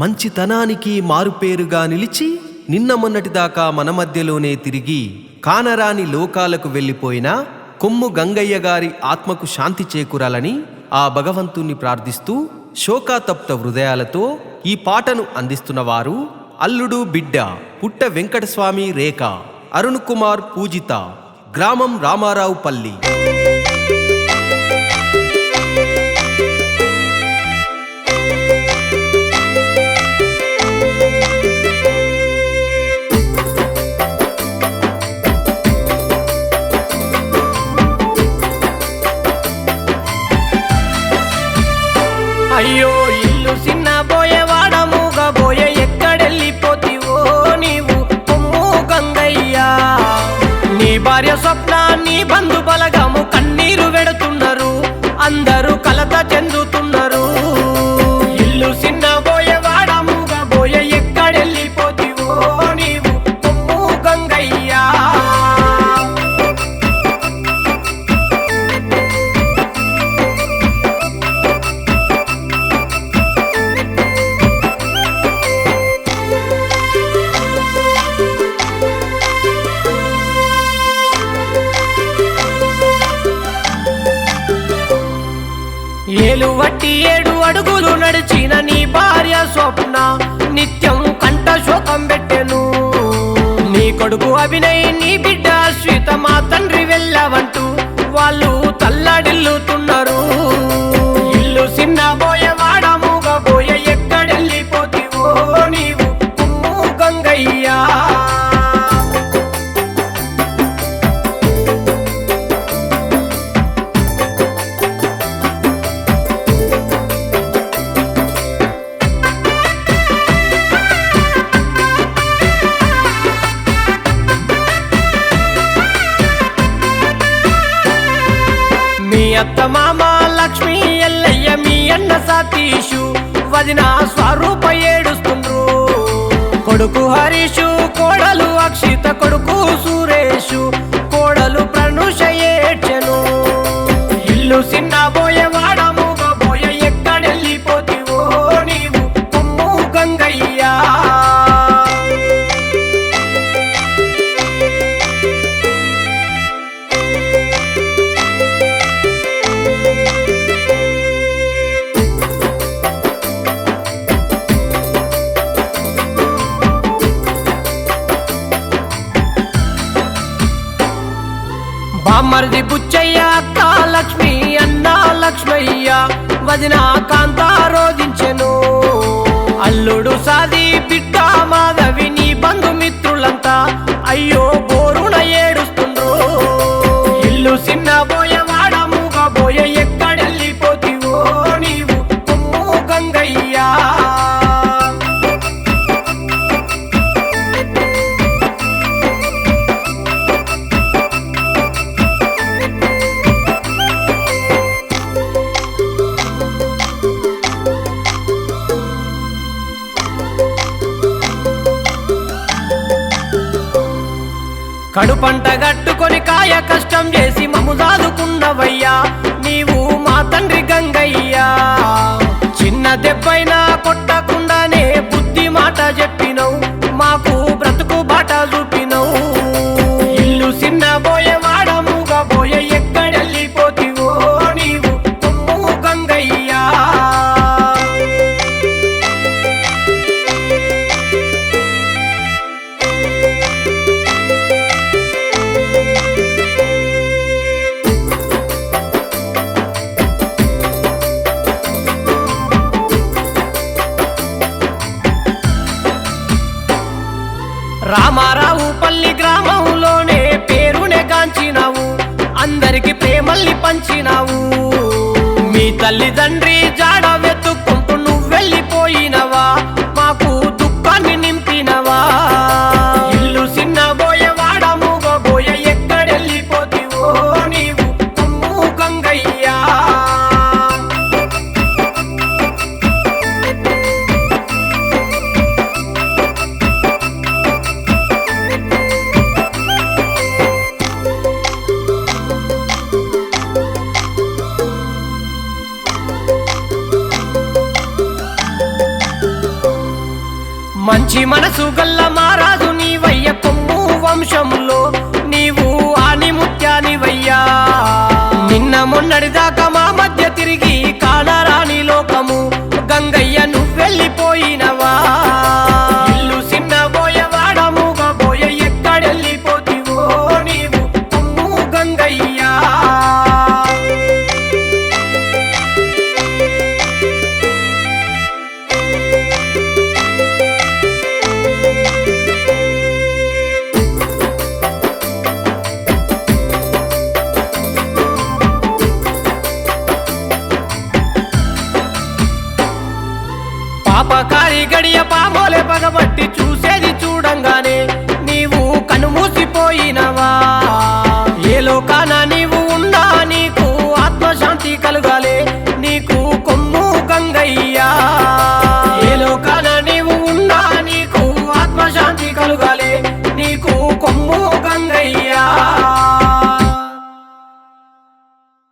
మంచితనానికి మారుపేరుగా నిలిచి నిన్న మొన్నటిదాకా మన మధ్యలోనే తిరిగి కానరాని లోకాలకు వెళ్ళిపోయిన కొమ్ము గంగయ్య గారి ఆత్మకు శాంతి చేకూరాలని ఆ భగవంతుణ్ణి ప్రార్థిస్తూ శోకాతప్త హృదయాలతో ఈ పాటను అందిస్తున్నవారు అల్లుడు బిడ్డ పుట్ట వెంకటస్వామి రేఖ, అరుణ్ కుమార్ పూజిత, గ్రామం రామారావుపల్లి. అయ్యో ఇల్లు చిన్న బోయేవాడ మూగబోయే ఎక్కడెళ్ళిపోతివో నీవు కొమ్ము గంగయ్యా. నీ భార్య స్వప్న నీ బంధు బలగము కన్నీరు వెడుతున్నారు, అందరూ కలత చెందుతున్నారు. ఇల్లు చిన్న బోయేవాడ మూగబోయే ఎక్కడెళ్ళిపోతివో నీవు కొమ్ము గంగయ్యా. ఏలు వట్టి 7 అడుగులు నడిచిన నీ భార్య స్వప్న నిత్యం కంట శోకం పెట్టెను. నీ కొడుకు అభినయ్ నీ బిడ్డ శ్వేత మా తండ్రి వెళ్ళవంటూ వాళ్ళు తల్లడిల్లుతున్నారు. ఇల్లు చిన్న బోయేవాడ మూగబోయే ఎక్కడెళ్ళిపోతివో నీవు కొమ్ము గంగయ్యా. మీ అత్త మామ లక్ష్మి ఎల్లయ్య మీ అన్న సతీషు వదిన స్వరూప ఏడుస్తుండ్రు. కొడుకు హరీషు, కోడలు అక్షిత, కొడుకు సురేషు, కోడలు ప్రనుష ఏడ్చెను. ఇల్లు చిన్న బోయేవాడ మూగబోయే ఎక్కడెళ్ళిపోతివో నీవు కొమ్ము గంగయ్యా. బామ్మర్ది బుచ్చయ్య, అక్క లక్ష్మి, అన్న లక్ష్మయ్య, వదిన కాంత రోధించెను. అల్లుడు సాది, బిడ్డ మాధవి, నీ బంధుమిత్రులంతా అయ్యో బోరున ఏడుస్తుండ్రు. ఇల్లు చిన్న బోయేవాడ మూగబోయే ఎక్కడెళ్ళిపోతివో నీవు కొమ్ము గంగయ్యా. కడుపంట గట్టుకొని కాయ కష్టం చేసి మము దాదుకున్నవయ్యా నీవు మా తండ్రి గంగయ్యా. చిన్న దెబ్బైనా కొట్టకుండానే బుద్ధి మాట చెప్పినవు, మాకు బ్రతుకు బాట చూపినవు. ఇల్లు చిన్న బోయేవాడ మూగబోయే ఎక్కడెళ్ళిపోతివో నీవు కొమ్ము గంగయ్యా. రామారావుపల్లి గ్రామంలోనే పేరునే కాంచినావు, అందరికి ప్రేమల్ని పంచినావు. మీ తల్లిదండ్రి జాడ వెతుక్కుంటూ నువ్వెళ్ళిపోయినవా, మాకు దుఃఖాన్ని నింపినవా. ఇల్లు చిన్న బోయేవాడ మూగబోయే ఎక్కడెళ్ళిపోతివో నీవు కొమ్ము గంగయ్యా. మంచి మనసు గల్ల మారాజు నీవయ్య కొమ్ము వంశంలో నీవు ఆనిముత్యానివయ్యా నిన్న మొన్నటిదాకా మా మధ్య తిరిగి కానరాని లోకము గంగయ్య నువ్వెళ్ళిపోయినవా ఇల్లు సిన్నబోయవాడముగా పోయ ఎక్కడెళ్ళిపోతివో నీవు కొమ్ము గంగయ్యా పాపకారి గడియ పామోలే పగబట్టి చూసేది చూడంగానే నీవు కనుమూసిపోయినవా